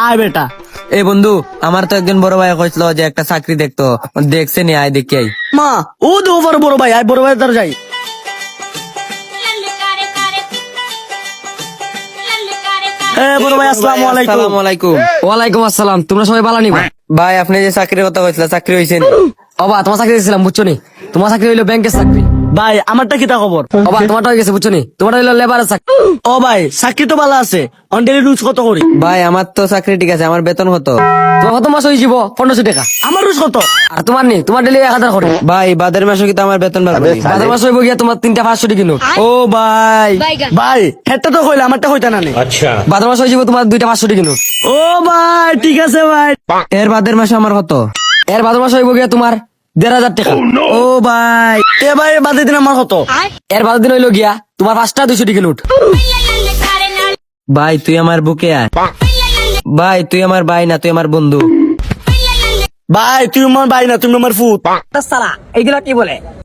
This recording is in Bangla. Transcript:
আয় বেটা। এই বন্ধু, আমার তো একজন বড় ভাই কইছিল যে একটা চাকরি দেখতো, দেখছে নি, আয় দেখি আই। মা ও দো ওভার বড় ভাই, আয় বড় ভাই তার যাই। বড় ভাই আসসালামু আলাইকুম। আসসালামু আলাইকুম। ওয়ালাইকুম আসসালাম। তোমরা সবাই ভালো নিবা? ভাই আপনি যে চাকরির কথা কইছিল, চাকরি হইছে নি? অবা তোমার চাকরি দিয়েছিলাম, বুঝছো নি? তোমার চাকরি হইলো ব্যাংকের চাকরি। ভাই আমারটা কিতা খবর? অবা তোমারটা হয়ে গেছে, বুঝছো নি? তোমারটা হইলো লেবারের চাকরি। ও ভাই চাকরি তো ভালো আছে, অন ডেলি রুজ কত করি? ভাই আমার তো চাকরি ঠিক আছে, আমার বেতন কত? তোমার কত মাস হয়ে যাব? 1500 টাকা। আমার রুজ কত? আর তোমার নি, তোমার ডেলি 1000 করে। ভাই বাদের মাসে কি তো আমার বেতন বাড়বে? বাজার মাস হইব গিয়া তোমার 3টা 500 টাকা কিলো। ও ভাই, ভাই হেডটা তো কইলে আমারটা কইতা না নে। বাজার মাস হয়ে যাব তোমার 2টা 500 টাকা কিলো। ও ভাই ঠিক আছে ভাই। এর বাদের মাসে আমার কত? এর বাজার মাস হইব গিয়া তোমার 1500 টাকা। ও ভাই, এ ভাই বাদে দিন আমার কত? এর বাজার দিন হইলো গিয়া তোমার 5টা 200 টাকা কিলো। ভাই তুই আমার বুকে আয়। ভাই তুই আমার ভাই না, তুই আমার বন্ধু। ভাই তুই আমার ভাই না, তুমি আমার ফুট। সালা এগুলা কি বলে?